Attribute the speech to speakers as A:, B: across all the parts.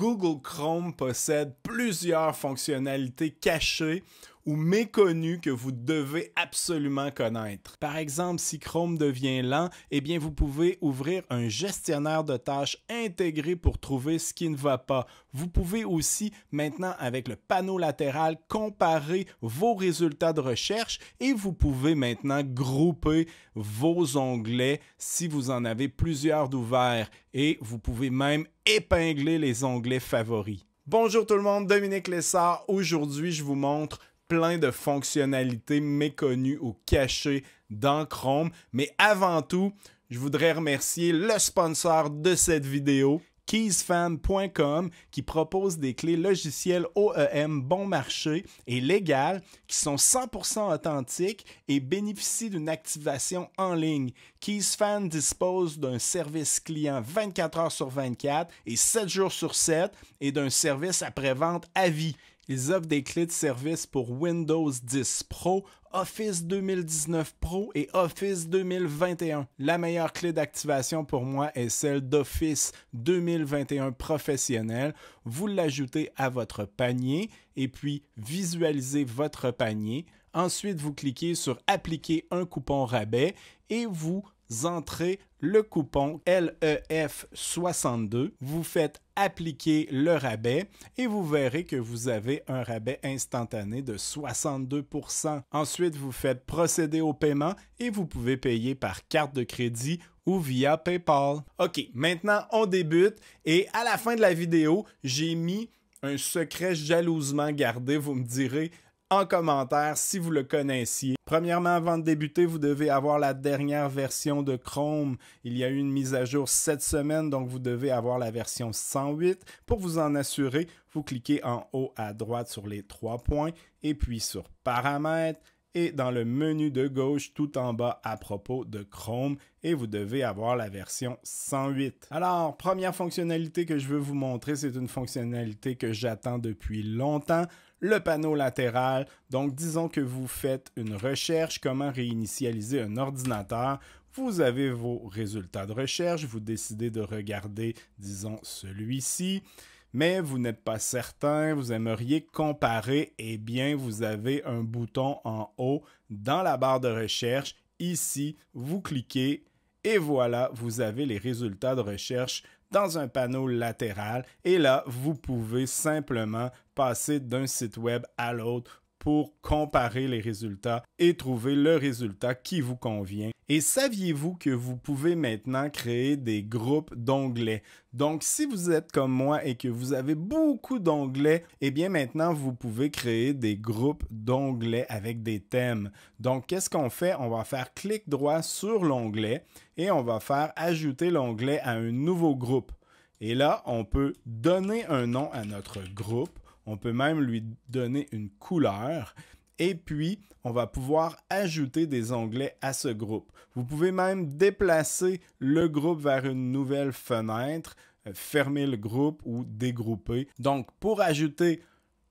A: Google Chrome possède plusieurs fonctionnalités cachées ou méconnues que vous devez absolument connaître. Par exemple, si Chrome devient lent, eh bien vous pouvez ouvrir un gestionnaire de tâches intégré pour trouver ce qui ne va pas. Vous pouvez aussi maintenant avec le panneau latéral comparer vos résultats de recherche et vous pouvez maintenant grouper vos onglets si vous en avez plusieurs d'ouverts et vous pouvez même épingler les onglets favoris. Bonjour tout le monde, Dominique Lessard. Aujourd'hui, je vous montre plein de fonctionnalités méconnues ou cachées dans Chrome. Mais avant tout, je voudrais remercier le sponsor de cette vidéo, keysfam.com, qui propose des clés logicielles OEM bon marché et légales qui sont 100% authentiques et bénéficient d'une activation en ligne. KeysFam dispose d'un service client 24 heures sur 24 et 7 jours sur 7 et d'un service après-vente à vie. Ils offrent des clés de service pour Windows 10 Pro, Office 2019 Pro et Office 2021. La meilleure clé d'activation pour moi est celle d'Office 2021 Professionnel. Vous l'ajoutez à votre panier et puis visualisez votre panier. Ensuite, vous cliquez sur « Appliquer un coupon rabais » et vous entrez le coupon LEF62. Vous faites appliquer le rabais et vous verrez que vous avez un rabais instantané de 62%. Ensuite, vous faites procéder au paiement et vous pouvez payer par carte de crédit ou via PayPal. OK, maintenant on débute et à la fin de la vidéo, j'ai mis un secret jalousement gardé, vous me direz en commentaire si vous le connaissiez. Premièrement, avant de débuter, vous devez avoir la dernière version de Chrome. Il y a eu une mise à jour cette semaine, donc vous devez avoir la version 108. Pour vous en assurer, vous cliquez en haut à droite sur les 3 points et puis sur Paramètres et dans le menu de gauche tout en bas à propos de Chrome et vous devez avoir la version 108. Alors, première fonctionnalité que je veux vous montrer, c'est une fonctionnalité que j'attends depuis longtemps. Le panneau latéral. Donc, disons que vous faites une recherche, comment réinitialiser un ordinateur. Vous avez vos résultats de recherche, vous décidez de regarder, disons, celui-ci, mais vous n'êtes pas certain, vous aimeriez comparer, eh bien, vous avez un bouton en haut dans la barre de recherche. Ici, vous cliquez et voilà, vous avez les résultats de recherche dans un panneau latéral et là, vous pouvez simplement passer d'un site web à l'autre pour comparer les résultats et trouver le résultat qui vous convient. Et saviez-vous que vous pouvez maintenant créer des groupes d'onglets? Donc, si vous êtes comme moi et que vous avez beaucoup d'onglets, eh bien maintenant, vous pouvez créer des groupes d'onglets avec des thèmes. Donc, qu'est-ce qu'on fait? On va faire clic droit sur l'onglet et on va faire ajouter l'onglet à un nouveau groupe. Et là, on peut donner un nom à notre groupe. On peut même lui donner une couleur et puis on va pouvoir ajouter des onglets à ce groupe. Vous pouvez même déplacer le groupe vers une nouvelle fenêtre, fermer le groupe ou dégrouper. Donc, pour ajouter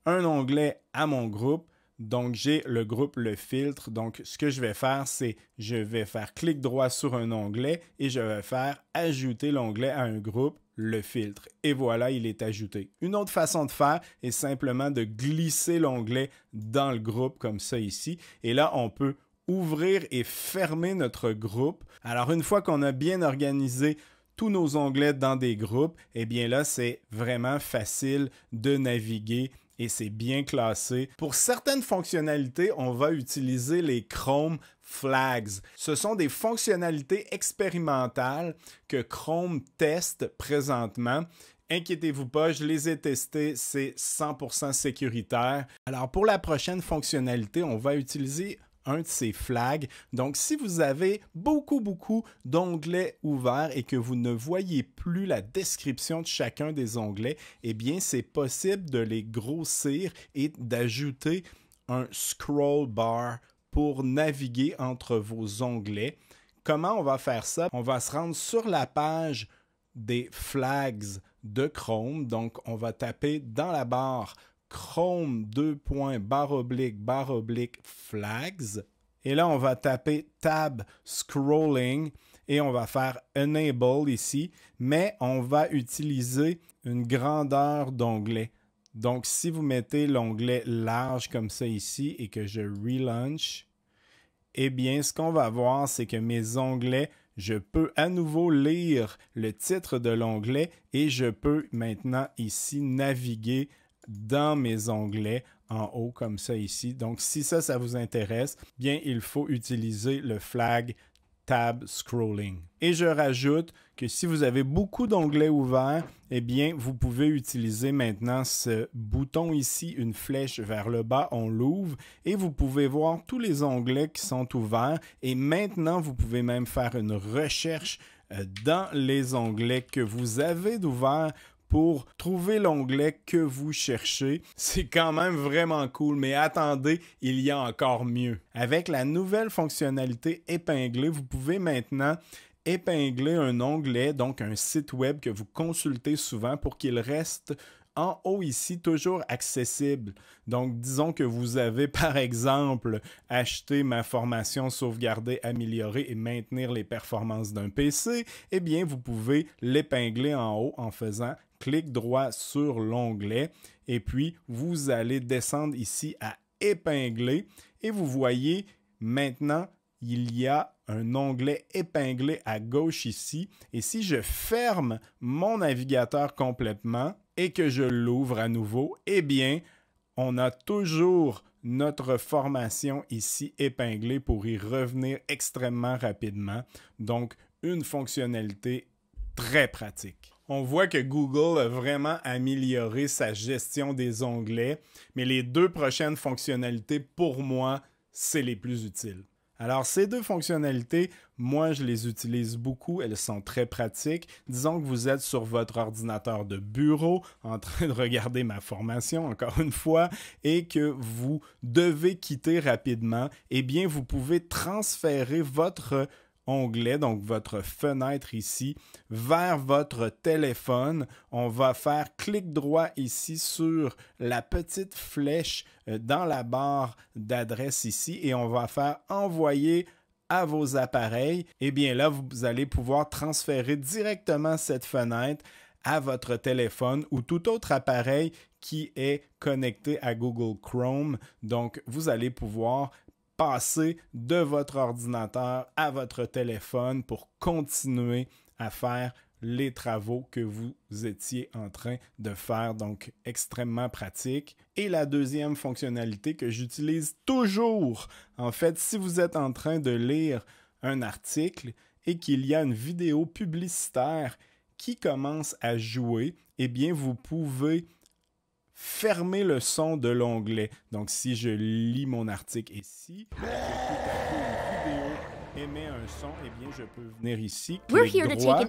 A: un onglet à mon groupe, donc j'ai le groupe Le Filtre. Donc, ce que je vais faire, c'est je vais faire clic droit sur un onglet et je vais faire ajouter l'onglet à un groupe. Le filtre. Et voilà, il est ajouté. Une autre façon de faire est simplement de glisser l'onglet dans le groupe comme ça ici. Et là, on peut ouvrir et fermer notre groupe. Alors, une fois qu'on a bien organisé tous nos onglets dans des groupes, eh bien là, c'est vraiment facile de naviguer et c'est bien classé. Pour certaines fonctionnalités, on va utiliser les Chrome Flags. Ce sont des fonctionnalités expérimentales que Chrome teste présentement. Inquiétez-vous pas, je les ai testées, c'est 100% sécuritaire. Alors pour la prochaine fonctionnalité, on va utiliser un de ces flags. Donc, si vous avez beaucoup d'onglets ouverts et que vous ne voyez plus la description de chacun des onglets, eh bien, c'est possible de les grossir et d'ajouter un scroll bar pour naviguer entre vos onglets. Comment on va faire ça? On va se rendre sur la page des flags de Chrome. Donc, on va taper dans la barre Chrome // flags. Et là, on va taper Tab Scrolling. et on va faire Enable ici, mais on va utiliser une grandeur d'onglet. Donc, si vous mettez l'onglet large comme ça ici et que je relaunch, eh bien, ce qu'on va voir, c'est que mes onglets, je peux à nouveau lire le titre de l'onglet et je peux maintenant ici naviguer dans mes onglets en haut comme ça ici. Donc, si ça vous intéresse, bien, il faut utiliser le flag Tab Scrolling. Et je rajoute que si vous avez beaucoup d'onglets ouverts, eh bien, vous pouvez utiliser maintenant ce bouton ici, une flèche vers le bas, on l'ouvre et vous pouvez voir tous les onglets qui sont ouverts. Et maintenant, vous pouvez même faire une recherche dans les onglets que vous avez d'ouverts pour trouver l'onglet que vous cherchez. C'est quand même vraiment cool, mais attendez, il y a encore mieux. Avec la nouvelle fonctionnalité épinglée, vous pouvez maintenant épingler un onglet, donc un site web que vous consultez souvent pour qu'il reste en haut ici, toujours accessible. Donc, disons que vous avez, par exemple, acheté ma formation Sauvegarder, améliorer et maintenir les performances d'un PC, eh bien, vous pouvez l'épingler en haut en faisant clic droit sur l'onglet et puis vous allez descendre ici à épingler et vous voyez maintenant il y a un onglet épinglé à gauche ici et si je ferme mon navigateur complètement et que je l'ouvre à nouveau, eh bien on a toujours notre formation ici épinglée pour y revenir extrêmement rapidement. Donc une fonctionnalité très pratique. On voit que Google a vraiment amélioré sa gestion des onglets, mais les deux prochaines fonctionnalités, pour moi, c'est les plus utiles. Alors, ces deux fonctionnalités, moi, je les utilise beaucoup. Elles sont très pratiques. Disons que vous êtes sur votre ordinateur de bureau en train de regarder ma formation, encore une fois, et que vous devez quitter rapidement, eh bien, vous pouvez transférer votre onglet, donc votre fenêtre ici, vers votre téléphone. On va faire clic droit ici sur la petite flèche dans la barre d'adresse ici et on va faire envoyer à vos appareils. Et bien là, vous allez pouvoir transférer directement cette fenêtre à votre téléphone ou tout autre appareil qui est connecté à Google Chrome. Donc, vous allez pouvoir passer de votre ordinateur à votre téléphone pour continuer à faire les travaux que vous étiez en train de faire, donc extrêmement pratique. Et la deuxième fonctionnalité que j'utilise toujours, en fait, si vous êtes en train de lire un article et qu'il y a une vidéo publicitaire qui commence à jouer, eh bien, vous pouvez fermer le son de l'onglet. Donc, si je lis mon article ici, tout à coup, une vidéo émet un son, eh bien, je peux venir ici, clic droit,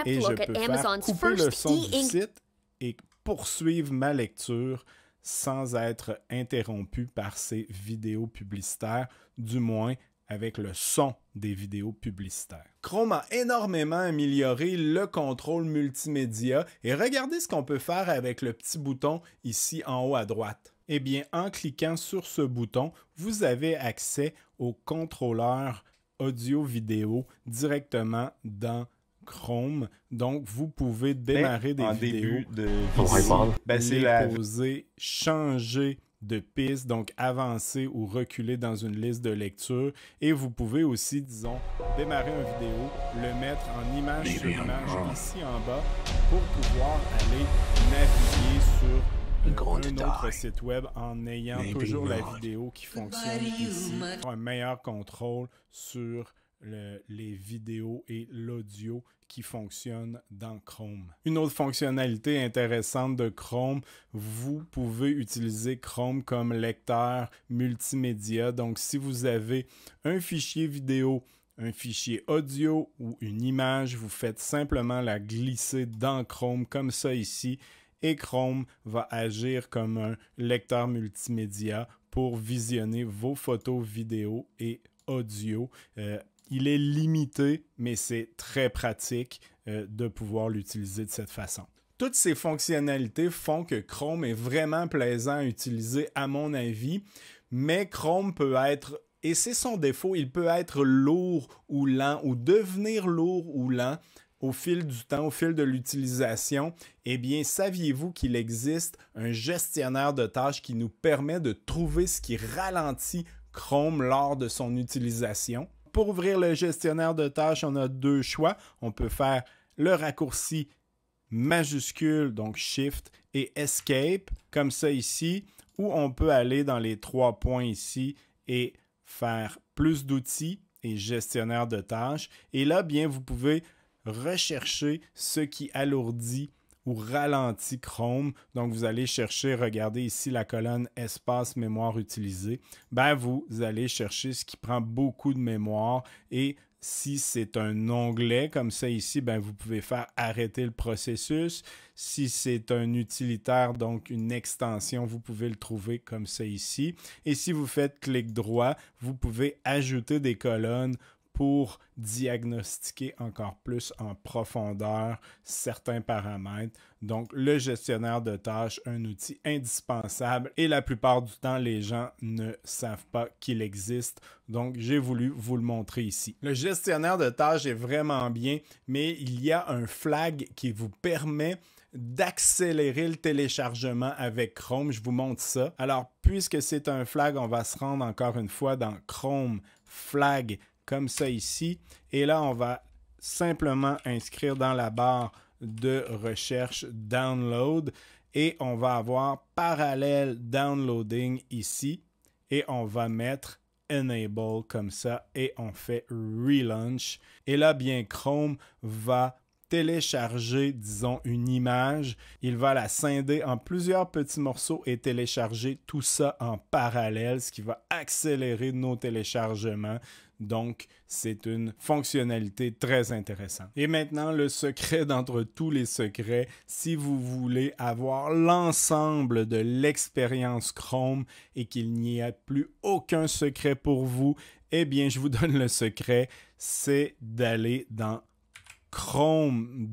A: et je peux faire couper le son du site et poursuivre ma lecture sans être interrompu par ces vidéos publicitaires, du moins avec le son des vidéos publicitaires. Chrome a énormément amélioré le contrôle multimédia et regardez ce qu'on peut faire avec le petit bouton ici en haut à droite. Eh bien, en cliquant sur ce bouton, vous avez accès au contrôleur audio-vidéo directement dans Chrome. Donc, vous pouvez démarrer des vidéos, les poser, changer de piste, donc avancer ou reculer dans une liste de lecture. Et vous pouvez aussi, disons, démarrer une vidéo, le mettre en image sur image ici en bas pour pouvoir aller naviguer sur un autre site web en ayant toujours la vidéo qui fonctionne ici. Un meilleur contrôle sur les vidéos et l'audio qui fonctionnent dans Chrome. Une autre fonctionnalité intéressante de Chrome, vous pouvez utiliser Chrome comme lecteur multimédia. Donc, si vous avez un fichier vidéo, un fichier audio ou une image, vous faites simplement la glisser dans Chrome comme ça ici et Chrome va agir comme un lecteur multimédia pour visionner vos photos, vidéos et audio. Il est limité, mais c'est très pratique de pouvoir l'utiliser de cette façon. Toutes ces fonctionnalités font que Chrome est vraiment plaisant à utiliser à mon avis, mais Chrome peut être Et c'est son défaut, il peut être lourd ou lent ou devenir lourd ou lent au fil du temps, au fil de l'utilisation. Eh bien, saviez-vous qu'il existe un gestionnaire de tâches qui nous permet de trouver ce qui ralentit Chrome lors de son utilisation? Pour ouvrir le gestionnaire de tâches, on a deux choix. On peut faire le raccourci majuscule, donc Shift et Escape, comme ça ici, ou on peut aller dans les 3 points ici et faire plus d'outils et gestionnaire de tâches. Et là, bien, vous pouvez rechercher ce qui alourdit ou ralentit Chrome. Donc, vous allez chercher, regardez ici la colonne espace mémoire utilisée. Ben, vous allez chercher ce qui prend beaucoup de mémoire et si c'est un onglet comme ça ici, ben vous pouvez faire arrêter le processus. Si c'est un utilitaire, donc une extension, vous pouvez le trouver comme ça ici. Et si vous faites clic droit, vous pouvez ajouter des colonnes pour diagnostiquer encore plus en profondeur certains paramètres. Donc, le gestionnaire de tâches, un outil indispensable et la plupart du temps, les gens ne savent pas qu'il existe. Donc, j'ai voulu vous le montrer ici. Le gestionnaire de tâches est vraiment bien, mais il y a un flag qui vous permet d'accélérer le téléchargement avec Chrome. Je vous montre ça. Alors, puisque c'est un flag, on va se rendre encore une fois dans Chrome Flag comme ça ici. Et là, on va simplement inscrire dans la barre de recherche Download et on va avoir Parallel Downloading ici et on va mettre Enable comme ça et on fait Relaunch. Et là, bien, Chrome va télécharger, disons, une image. Il va la scinder en plusieurs petits morceaux et télécharger tout ça en parallèle, ce qui va accélérer nos téléchargements. Donc, c'est une fonctionnalité très intéressante. Et maintenant, le secret d'entre tous les secrets, si vous voulez avoir l'ensemble de l'expérience Chrome et qu'il n'y ait plus aucun secret pour vous, eh bien, je vous donne le secret, c'est d'aller dans Chrome,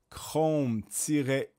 A: Chrome-URLS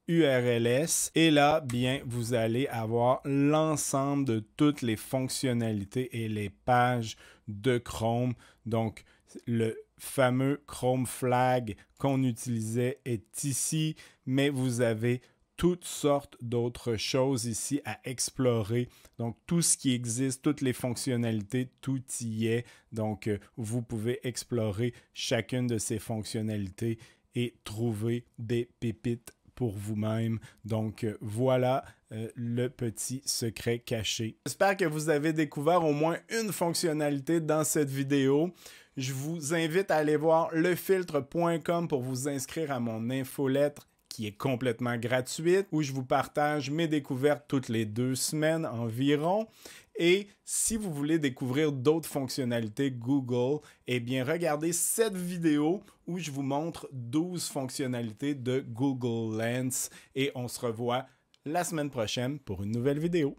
A: et là, bien, vous allez avoir l'ensemble de toutes les fonctionnalités et les pages de Chrome. Donc, le fameux Chrome Flag qu'on utilisait est ici, mais vous avez toutes sortes d'autres choses ici à explorer. Donc, tout ce qui existe, toutes les fonctionnalités, tout y est. Donc, vous pouvez explorer chacune de ces fonctionnalités et trouver des pépites pour vous-même. Donc, voilà le petit secret caché. J'espère que vous avez découvert au moins une fonctionnalité dans cette vidéo. Je vous invite à aller voir lefiltre.com pour vous inscrire à mon infolettre qui est complètement gratuite, où je vous partage mes découvertes toutes les 2 semaines environ. Et si vous voulez découvrir d'autres fonctionnalités Google, eh bien, regardez cette vidéo où je vous montre 12 fonctionnalités de Google Lens. Et on se revoit la semaine prochaine pour une nouvelle vidéo.